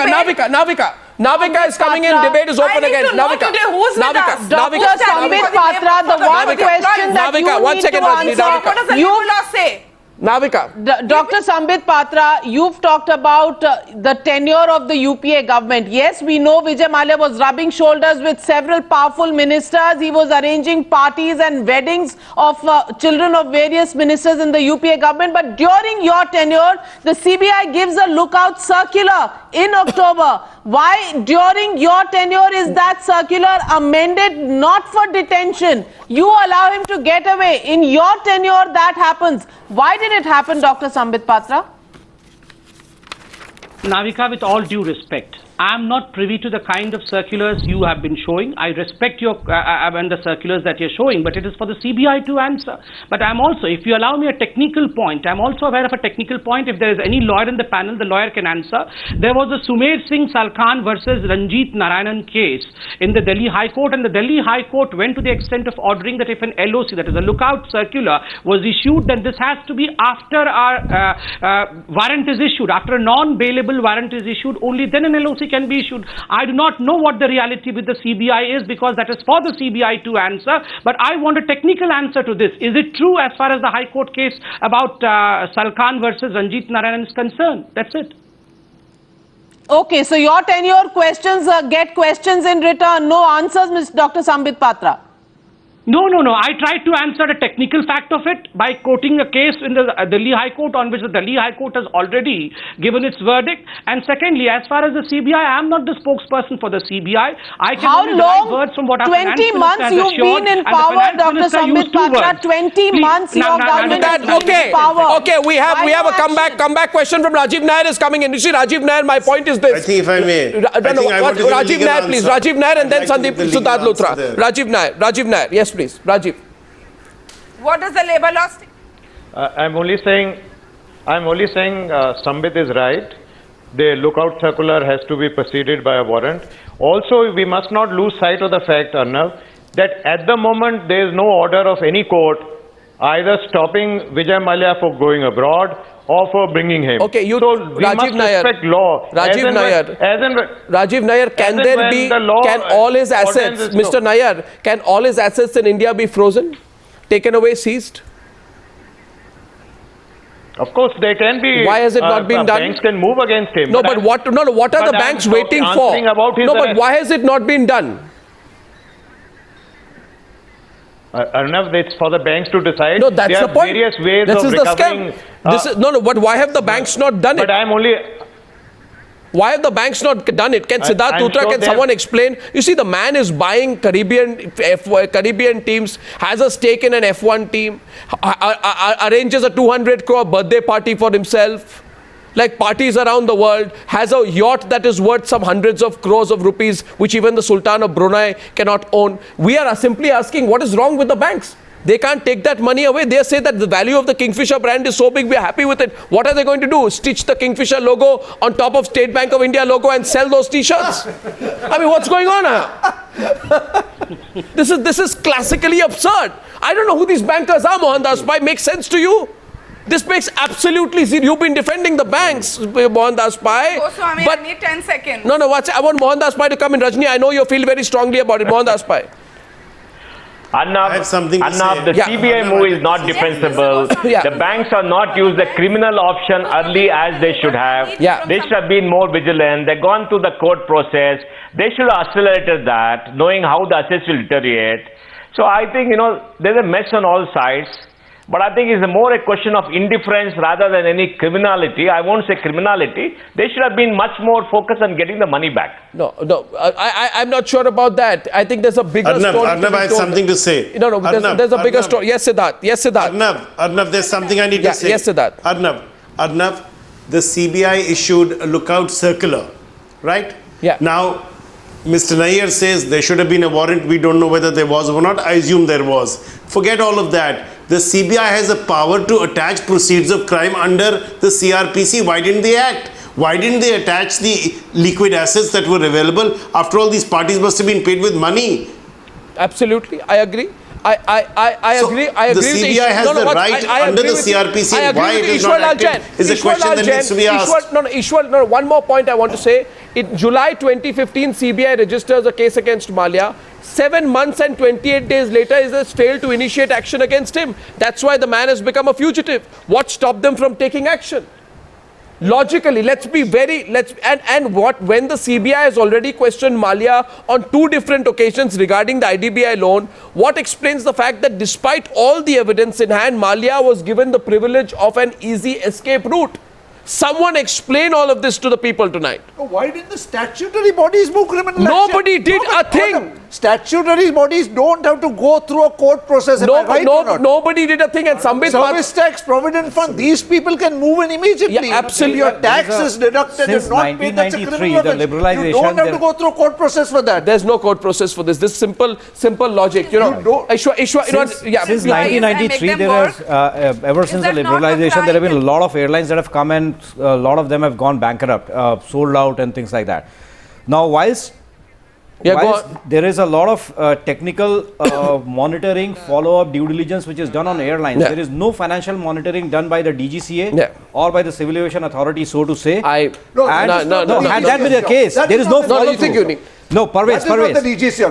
paid. Navika is coming in. Debate is I open need again. to know today who's with us. Dr. Sambit Patra, the one question that Navika, you 1 need second, to Rajni, answer. Navika. What does the labor law say? Navika. Dr. Sambit Patra, you've talked about the tenure of the UPA government. Yes, we know Vijay Mallya was rubbing shoulders with several powerful ministers. He was arranging parties and weddings of children of various ministers in the UPA government. But during your tenure, the CBI gives a lookout circular in October. Why during your tenure is that circular amended? Not for detention. You allow him to get away. In your tenure, that happens. Why did it happen, Dr. Sambit Patra? Navika, with all due respect, I am not privy to the kind of circulars you have been showing. I respect your and the circulars that you're showing, but it is for the CBI to answer. But I'm also, if you allow me a technical point, I'm also aware of a technical point. If there is any lawyer in the panel, the lawyer can answer. There was a Sumer Singh Salkhan versus Ranjit Narayanan case in the Delhi High Court, and the Delhi High Court went to the extent of ordering that if an LOC, that is a lookout circular, was issued, then this has to be after our warrant is issued. After a non-bailable warrant is issued, only then an LOC can be issued. I do not know what the reality with the CBI is, because that is for the CBI to answer, but I want a technical answer to this. Is it true as far as the High Court case about Salkhan versus Ranjit Narayanan is concerned? That's it. Okay, so your tenure questions get questions in return, no answers, Dr. Sambit Patra. No. I tried to answer the technical fact of it by quoting a case in the Delhi High Court on which the Delhi High Court has already given its verdict. And secondly, as far as the CBI, I am not the spokesperson for the CBI. I can only derive words from what our 20 months you've been in power, Dr. Sambit Patra. 20 months your government has been in power. Okay, we have a comeback question from Rajiv Nayar is coming in. You see, Rajiv Nayar, my point is this. I think if I may. Rajiv Nayar, please. Rajiv Nayar and then Siddharth Luthra. Rajiv Nayar. Yes, please. Rajiv. What does the labor law state? I'm only saying Sambit is right. The lookout circular has to be preceded by a warrant. Also, we must not lose sight of the fact, Arnab, that at the moment there is no order of any court either stopping Vijay Mallya for going abroad or for bringing him. Okay, so we Rajiv must respect law. Rajiv Nayar, can all his assets, Mr. Nayar, can all his assets in India be frozen, taken away, seized? Of course, they can be. Why has it not been done? Banks can move against him. No, but what are the banks waiting for? No, but why has it not been done? Arnab, it's for the banks to decide. No, that's the point. Various ways this of is recovering. The scam. But why have the banks not done it? But I'm only. Why have the banks not done it? Can Siddharth Luthra, can someone explain? You see, the man is buying Caribbean teams, has a stake in an F1 team, arranges a 200 crore birthday party for himself, like parties around the world, has a yacht that is worth some hundreds of crores of rupees, which even the Sultan of Brunei cannot own. We are simply asking, what is wrong with the banks? They can't take that money away. They say that the value of the Kingfisher brand is so big, we are happy with it. What are they going to do? Stitch the Kingfisher logo on top of State Bank of India logo and sell those t-shirts? I mean, what's going on here? This is classically absurd. I don't know who these bankers are, Mohandas Pai. Makes sense to you? This makes absolutely zero. You've been defending the banks, Mohandas Pai. Goswami, I need 10 seconds. No, I want Mohandas Pai to come in. Rajni, I know you feel very strongly about it. Mohandas Pai. Arnab, the CBI move is not defensible. The banks have not used the criminal option early as they should have. They should have been more vigilant. They've gone through the court process. They should have accelerated that, knowing how the assets will deteriorate. So I think, there's a mess on all sides. But I think it's more a question of indifference rather than any criminality. I won't say criminality. They should have been much more focused on getting the money back. No, I'm not sure about that. I think there's a bigger story. Arnab, I have something to say. No, there's a bigger story. Yes, Siddharth. Arnab, there's something I need to say. Yes, Siddharth. Arnab, the CBI issued a lookout circular, right? Yeah. Now, Mr. Nayar says there should have been a warrant. We don't know whether there was or not. I assume there was. Forget all of that. The CBI has a power to attach proceeds of crime under the CRPC. Why didn't they act? Why didn't they attach the liquid assets that were available? After all, these parties must have been paid with money. Absolutely. I agree. I agree. The CBI has the right under the CRPC. Why it is not acted is a question that needs to be asked. One more point I want to say. In July 2015, CBI registers a case against Mallya. 7 months and 28 days later, it has failed to initiate action against him. That's why the man has become a fugitive. What stopped them from taking action? Logically, when the CBI has already questioned Mallya on 2 different occasions regarding the IDBI loan, what explains the fact that despite all the evidence in hand, Mallya was given the privilege of an easy escape route? Someone explain all of this to the people tonight. Why didn't the statutory bodies move criminal action? Nobody did a thing. Statutory bodies don't have to go through a court process. Nobody did a thing. And Sambit Service tax, provident fund, these people can move in immediately. Yeah, absolutely. Your tax is deducted and not paid. That's a criminal offense. You don't have to go through a court process for that. There's no court process for this. This simple logic. Since 1993, ever since the liberalization, there have been a lot of airlines that have come and a lot of them have gone bankrupt, sold out and things like that. Now, whilst there is a lot of technical monitoring, follow-up, due diligence which is done on airlines, there is no financial monitoring done by the DGCA or by the Civil Aviation Authority, so to say. Had that been the case, there is no follow-through. No, Parvez. That is not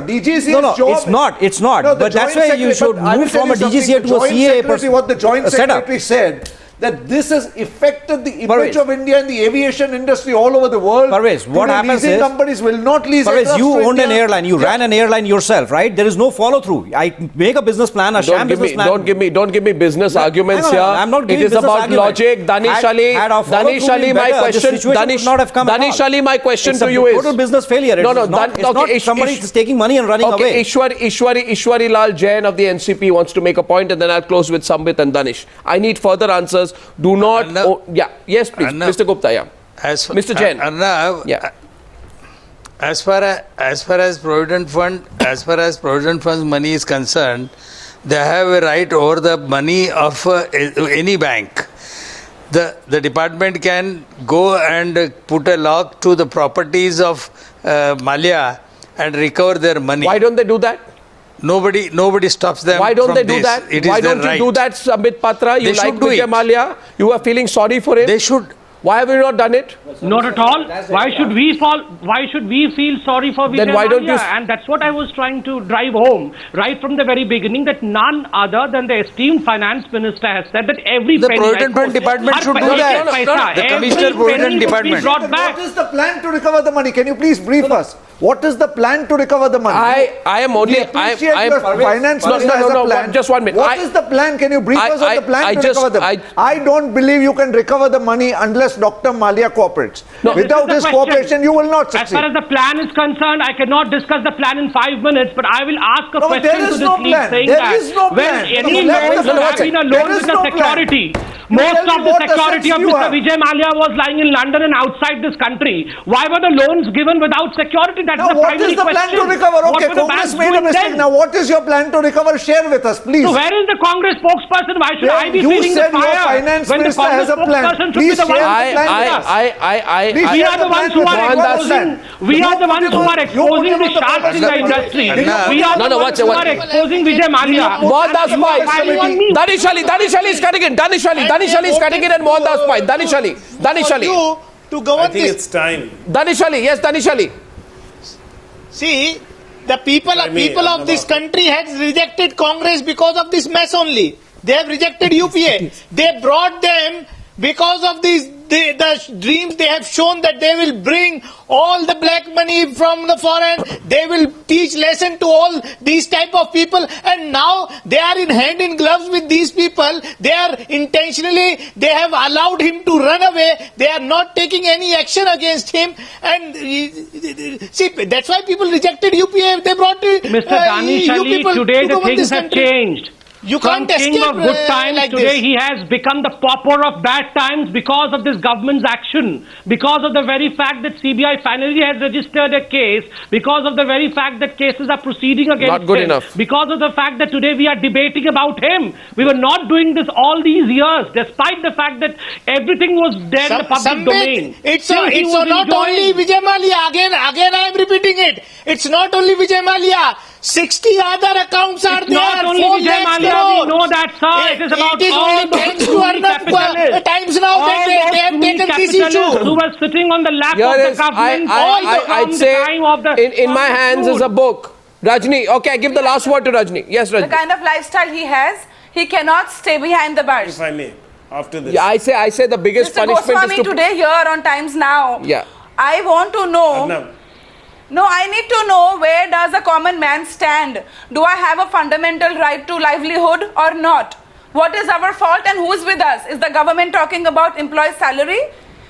the DGCA. No, it's not. But that's why you should move from a DGCA to a CA what the Joint Secretary said, that this has affected the image Parvez. of India in the aviation industry all over the world. Parvez, what Today, happens leasing is, companies will not lease Parvez, aircraft you to owned an India. airline, you ran an airline yourself, right? There is no follow through. I make a business plan, a sham business plan. Don't give me business arguments hang on, here. I'm not giving It is business about argument. logic. Danish Ali, Had our follow-through Danish Ali, been my better, this question, situation would not have come at Danish all. Ali, my question It's to a you is total business failure. No, It's not somebody is taking money and running away. Ishwarlal Jain of the NCP wants to make a point, and then I'll close with Sambit and Danish. I need further answers. Do not. Yes, please, Arnab, Mr. Gupta. Yeah. Mr. Jain. Arnab, Yeah. as far as Provident Fund's money is concerned, they have a right over the money of any bank. The department can go and put a lock to the properties of Mallya and recover their money. Why don't they do that? Nobody stops them. Why don't from they do this. that? It is Why their don't you right. do that, Sambit Patra? You They like should do Vijay it. Mallya? You are feeling sorry for him? They should. Why have you not done it? Not at all. Why should we feel sorry for Vijay Then why don't Mallya? you- And that's what I was trying to drive home right from the very beginning, that none other than the esteemed finance minister has said that every The penny, Provident Fund Department should do that. The Commissioner Provident Department. brought back. What is the plan to recover the money? Can you please brief us? What is the plan to recover the money? I am only. We appreciate your finance minister has a plan. Just 1 minute. What is the plan? Can you brief us on the plan to recover them? I don't believe you can recover the money unless Dr. Mallya cooperates. Without his cooperation, you will not As succeed. far as the plan is concerned, I cannot discuss the plan in 5 minutes, but I will ask a No, but question there to is this no league plan. saying There that is no when plan. any No, loans no, have been a there loan is with a no plan. security, You most tell of me the what security assets of you Mr. have. Vijay Mallya was lying in London and outside this country. Why were the loans given without security? That's Now, the what primary is the plan question. to recover? What Okay, were the Congress banks made a doing mistake. then? Now, what is your plan to recover? Share with us, please. So where is the Congress spokesperson? Why should I be You feeling the said your fire finance when the minister Congress has a plan. spokesperson should be Please the one? share the plan with us. Please We share are the ones who are exposing. We are the ones who are exposing the sharks in the industry. We are the ones who are exposing Vijay Mallya. Mohandas You are filing on me. Pai. Danish Ali is cutting in. Danish Ali is cutting in, and Mohandas Pai. Danish Ali. To govern I think this. it's time. Danish Ali. Yes, Danish Ali. See, the people of this country has rejected Congress because of this mess only. They have rejected UPA. They brought them because of these the dreams they have shown that they will bring all the black money from the foreign. They will teach lesson to all these type of people, and now they are in hand in gloves with these people. They are intentionally, they have allowed him to run away. They are not taking any action against him, and see, that's why people rejected UPA. They brought Mr. Danish you Ali, people today to the govern things this have country. changed. You From can't king escape of good times, like today this. he has become the pauper of bad times because of this government's action, because of the very fact that CBI finally has registered a case, because of the very fact that cases are proceeding against Not good him, enough. because of the fact that today we are debating about him. We were not doing this all these years, despite the fact that everything was there in the public domain. It's Still he was not only enjoying. Vijay Mallya. Again I am repeating it. It's not only Vijay Mallya. 60 other accounts are It's there. not only 4 Vijay lakh Mallya, we crores. know that, sir. It is about It is all only those thanks to gloomy Arnab capitalists. times now All that those they have gloomy taken this capitalists issue. who were sitting on the lap Here of the is, government I'd from say, the time of the in my hands is a book. Rajni, okay, I give the last word to Rajni. Yes, The Rajni. kind of lifestyle he has, he cannot stay behind the bars. If I may, after this. Yeah, I say the biggest Mr. punishment Goswami is to... today here on Times Now. Yeah. I want to know. Arnab. No, I need to know, where does a common man stand? Do I have a fundamental right to livelihood or not? What is our fault and who is with us? Is the government talking about employee salary?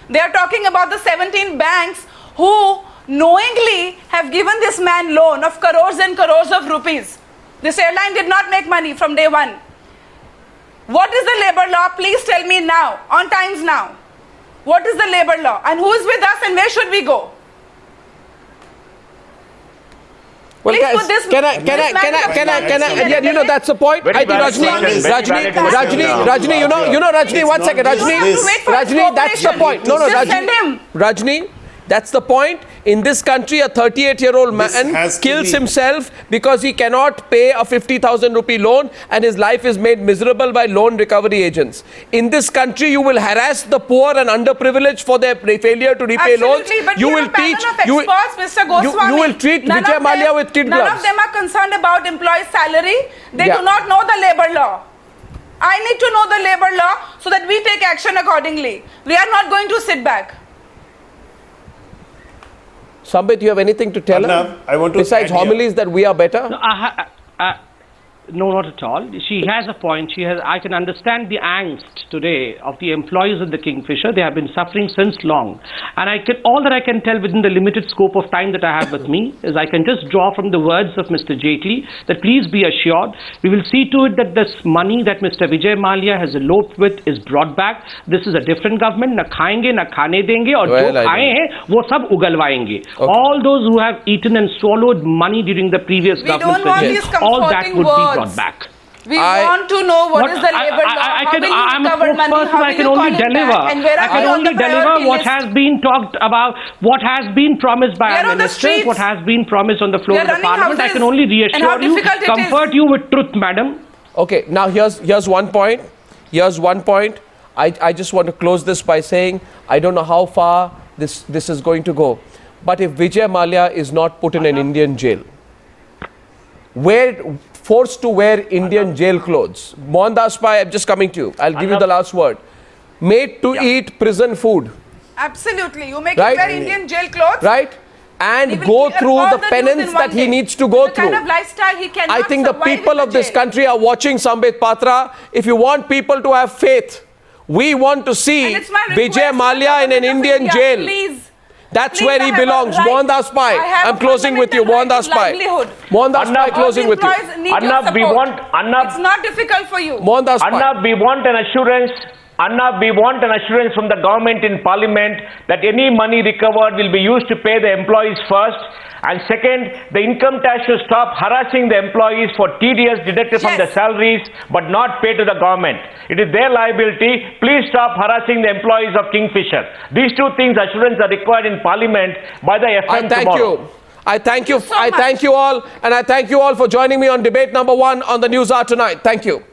They are talking about the 17 banks who knowingly have given this man loan of crores and crores of rupees. This airline did not make money from day one. What is the labor law? Please tell me now, on Times Now. What is the labor law and who is with us and where should we go? Well, Please guys, put this- can I, yeah, you know, that's the point. Very I think valid question, very valid question. Rajni, you know, Rajni, one second, You have to wait for his Rajni, that's the cooperation. point. No, Just send him. Rajni, that's the point. In this country, a 38-year-old man has to kills be- himself because he cannot pay a 50,000 rupee loan and his life is made miserable by loan recovery agents. In this country, you will harass the poor and underprivileged for their failure to repay loans. Absolutely, but You we will have a panel teach, of you will, experts, Mr. Goswami. you will treat None Vijay of Mallya them- with kid None gloves. of them are concerned about employee salary. They Yeah. do not know the labor law. I need to know the labor law so that we take action accordingly. We are not going to sit back. Sambit, you have anything to tell her? I want to besides homilies that we are better? No, not at all. She has a point. I can understand the angst today of the employees of the Kingfisher. They have been suffering since long. And all that I can tell within the limited scope of time that I have with me is I can just draw from the words of Mr. Jaitley that please be assured, we will see to it that this money that Mr. Vijay Mallya has eloped with is brought back. This is a different government. Na khayenge, na khane denge, aur jo khaye hain, wo sab ugalwaenge. Okay. All those who have eaten and swallowed money during the previous government regime, all that would be brought back. We want to know what is the labor law, I'm a spokesperson, I can only deliver. I can only deliver what has been talked about, what has been promised by our ministers, what has been promised on the floor of the parliament. I can only reassure you, comfort you with truth, madam. Okay, now here's one point. Here's one point. I just want to close this by saying, I don't know how far this is going to go. But if Vijay Mallya is not put in an Indian jail, forced to wear Indian jail clothes. Mohandas Pai, I'm just coming to you. I'll give you the last word. Made to eat prison food. Absolutely. You make him wear Indian jail clothes. Right? And go through the penance that he needs to go through. The kind of lifestyle he cannot I think the people of this country are watching Sambit Patra. If you want people to have faith, we want to see Vijay Mallya in an Indian jail. Please. That's where he belongs. Mohandas Pai. I'm closing with you. Mohandas Pai. Mohandas Pai closing with you. Arnab, it's not difficult for you. Mohandas Pai. Arnab, we want an assurance. Arnab, we want an assurance from the government in parliament that any money recovered will be used to pay the employees first. And second, the income tax should stop harassing the employees for TDS deducted from the salaries but not paid to the government. It is their liability. Please stop harassing the employees of Kingfisher. These two things, assurance, are required in parliament by the FM tomorrow. I thank you all, and I thank you all for joining me on debate number 1 on the Newshour tonight. Thank you.